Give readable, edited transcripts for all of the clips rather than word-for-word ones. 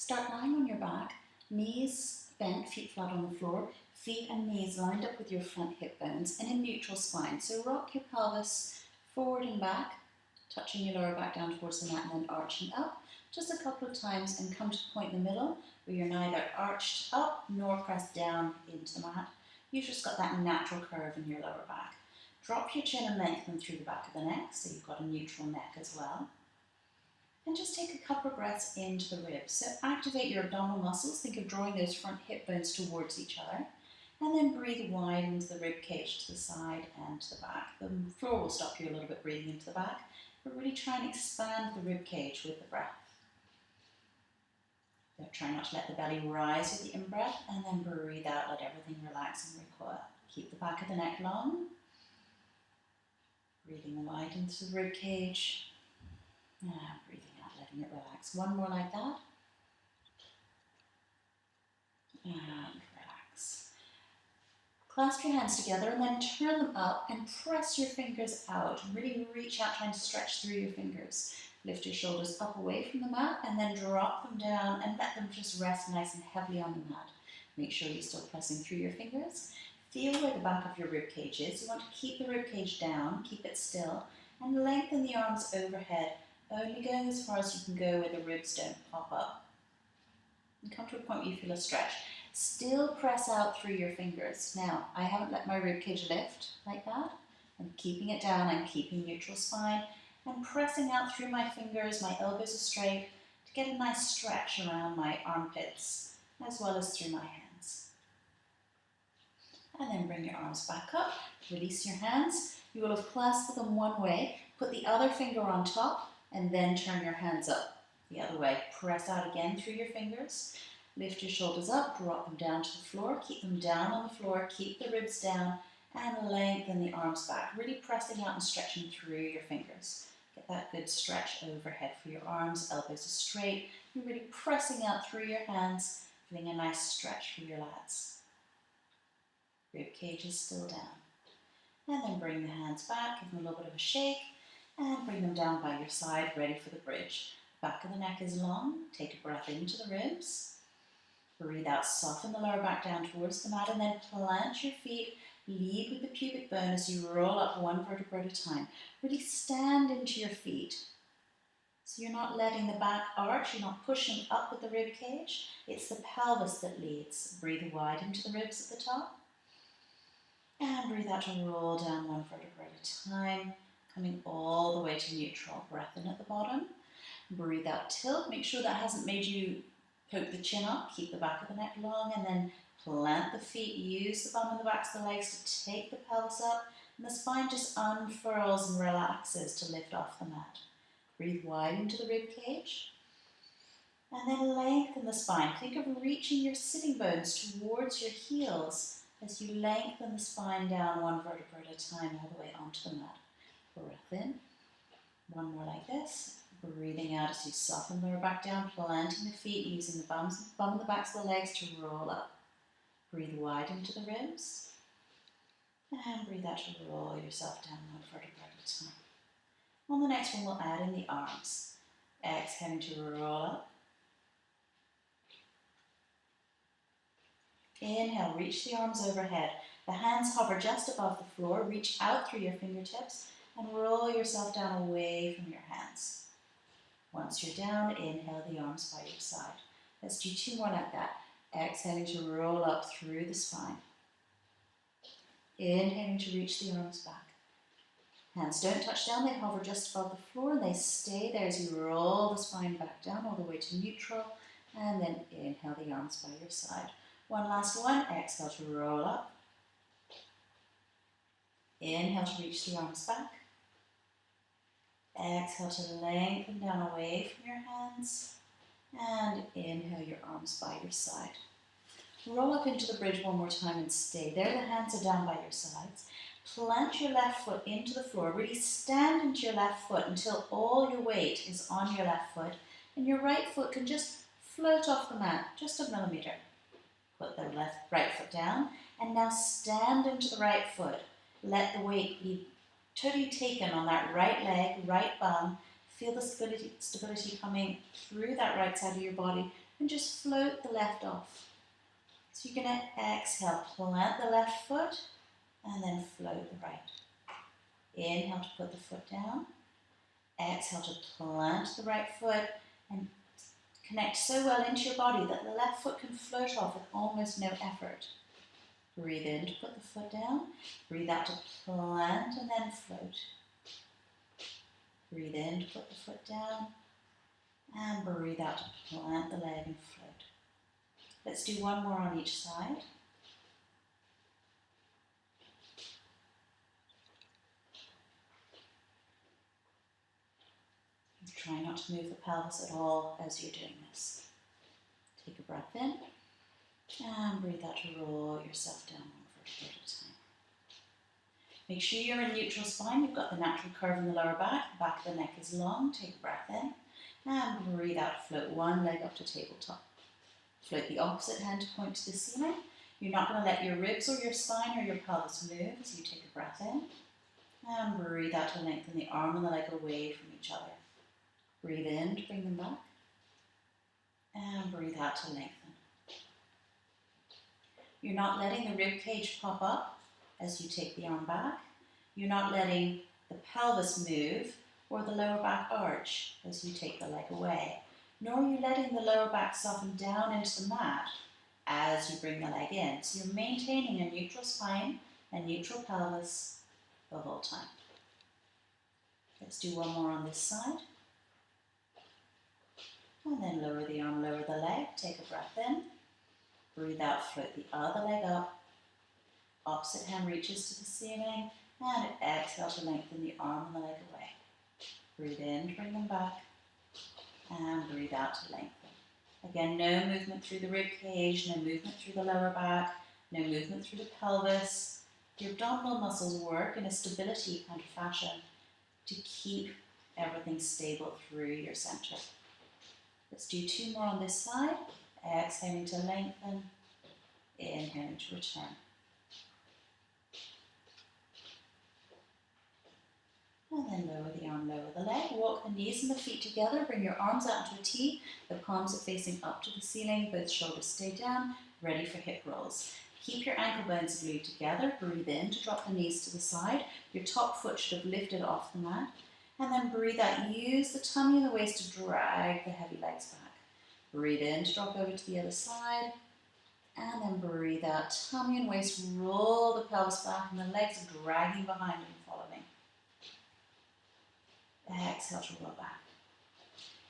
Start lying on your back, knees bent, feet flat on the floor, feet and knees lined up with your front hip bones in a neutral spine. So rock your pelvis forward and back, touching your lower back down towards the mat and then arching up just a couple of times and come to the point in the middle where you're neither arched up nor pressed down into the mat. You've just got that natural curve in your lower back. Drop your chin and lengthen through the back of the neck so you've got a neutral neck as well. And just take a couple of breaths into the ribs. So activate your abdominal muscles. Think of drawing those front hip bones towards each other. And then breathe wide into the rib cage to the side and to the back. The floor will stop you a little bit breathing into the back, but really try and expand the rib cage with the breath. So try not to let the belly rise with the in-breath, and then breathe out, let everything relax and recoil. Keep the back of the neck long. Breathing wide into the rib cage. And breathing out, letting it relax. One more like that. And relax. Clasp your hands together and then turn them up and press your fingers out. Really reach out, trying to stretch through your fingers. Lift your shoulders up away from the mat and then drop them down and let them just rest nice and heavily on the mat. Make sure you're still pressing through your fingers. Feel where the back of your rib cage is. You want to keep the rib cage down, keep it still, and lengthen the arms overhead, only going as far as you can go where the ribs don't pop up. And come to a point where you feel a stretch. Still press out through your fingers. Now, I haven't let my rib cage lift like that. I'm keeping it down, I'm keeping neutral spine, and pressing out through my fingers, my elbows are straight, to get a nice stretch around my armpits, as well as through my hands. And then bring your arms back up, release your hands. You will have clasped them one way, put the other finger on top, and then turn your hands up the other way. Press out again through your fingers. Lift your shoulders up, drop them down to the floor, keep them down on the floor, keep the ribs down, and lengthen the arms back, really pressing out and stretching through your fingers. Get that good stretch overhead for your arms, elbows are straight. You're really pressing out through your hands, feeling a nice stretch for your lats. Rib cage is still down. And then bring the hands back, give them a little bit of a shake, and bring them down by your side, ready for the bridge. Back of the neck is long. Take a breath into the ribs. Breathe out, soften the lower back down towards the mat, and then plant your feet. Lead with the pubic bone as you roll up one vertebra at a time. Really stand into your feet. So you're not letting the back arch, you're not pushing up with the rib cage. It's the pelvis that leads. Breathe wide into the ribs at the top. And breathe out to roll down one vertebra at a time, coming all the way to neutral. Breath in at the bottom. Breathe out, tilt. Make sure that hasn't made you poke the chin up. Keep the back of the neck long, and then plant the feet. Use the bum and the backs of the legs to take the pelvis up, and the spine just unfurls and relaxes to lift off the mat. Breathe wide into the rib cage, and then lengthen the spine. Think of reaching your sitting bones towards your heels as you lengthen the spine down one vertebra at a time all the way onto the mat. Breath in. One more like this. Breathing out as you soften the lower back down, planting the feet, using the bum and the backs of the legs to roll up. Breathe wide into the ribs. And breathe out to roll yourself down one vertebra at a time. On the next one, we'll add in the arms. Exhaling to roll up. Inhale, reach the arms overhead. The hands hover just above the floor. Reach out through your fingertips and roll yourself down away from your hands. Once you're down, inhale the arms by your side. Let's do two more like that. Exhaling to roll up through the spine. Inhaling to reach the arms back. Hands don't touch down, they hover just above the floor and they stay there as you roll the spine back down all the way to neutral, and then inhale the arms by your side. One last one, exhale to roll up. Inhale to reach the arms back. Exhale to lengthen down away from your hands, and inhale your arms by your side. Roll up into the bridge one more time and stay there. The hands are down by your sides. Plant your left foot into the floor. Really stand into your left foot until all your weight is on your left foot, and your right foot can just float off the mat, just a millimeter. Put the right foot down, and now stand into the right foot. Let the weight be totally taken on that right leg, right bum. Feel the stability coming through that right side of your body, and just float the left off. So you're going to exhale, plant the left foot, and then float the right. Inhale to put the foot down. Exhale to plant the right foot and connect so well into your body that the left foot can float off with almost no effort. Breathe in to put the foot down. Breathe out to plant and then float. Breathe in to put the foot down. And breathe out to plant the leg and float. Let's do one more on each side. Try not to move the pelvis at all as you're doing this. Take a breath in and breathe out to roll yourself down one vertebra at a time. Make sure you're in neutral spine. You've got the natural curve in the lower back. The back of the neck is long. Take a breath in and breathe out. Float one leg up to tabletop. Float the opposite hand to point to the ceiling. You're not going to let your ribs or your spine or your pelvis move as you take a breath in. And breathe out to lengthen the arm and the leg away from each other. Breathe in to bring them back. And breathe out to lengthen. You're not letting the rib cage pop up as you take the arm back. You're not letting the pelvis move or the lower back arch as you take the leg away. Nor are you letting the lower back soften down into the mat as you bring the leg in. So you're maintaining a neutral spine and neutral pelvis the whole time. Let's do one more on this side. And then lower the arm, lower the leg. Take a breath in. Breathe out, float the other leg up. Opposite hand reaches to the ceiling. And exhale to lengthen the arm and the leg away. Breathe in, bring them back. And breathe out to lengthen. Again, no movement through the rib cage, no movement through the lower back, no movement through the pelvis. The abdominal muscles work in a stability kind of fashion to keep everything stable through your center. Let's do two more on this side. Exhaling to lengthen. Inhaling to return. And then lower the arm, lower the leg. Walk the knees and the feet together. Bring your arms out into a T. The palms are facing up to the ceiling. Both shoulders stay down. Ready for hip rolls. Keep your ankle bones glued together. Breathe in to drop the knees to the side. Your top foot should have lifted off the mat. And then breathe out. Use the tummy and the waist to drag the heavy legs back. Breathe in to drop over to the other side. And then breathe out. Tummy and waist, roll the pelvis back and the legs are dragging behind and following. Exhale to roll back.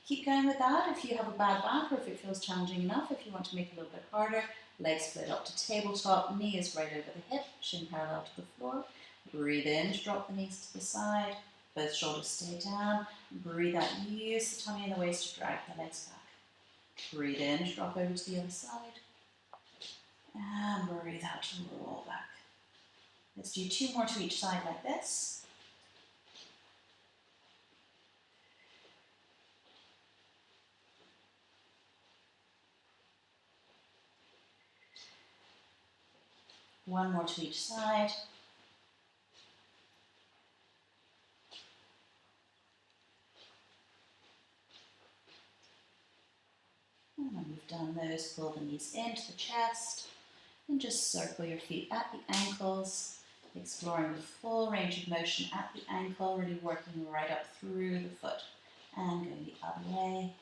Keep going with that. If you have a bad back or if it feels challenging enough, if you want to make it a little bit harder, legs split up to tabletop, knees right over the hip, shin parallel to the floor. Breathe in to drop the knees to the side. Both shoulders stay down. Breathe out. Use the tummy and the waist to drag the legs back. Breathe in to drop over to the other side. And breathe out to roll back. Let's do two more to each side like this. One more to each side. And when you've done those, pull the knees into the chest and just circle your feet at the ankles, exploring the full range of motion at the ankle, really working right up through the foot and going the other way.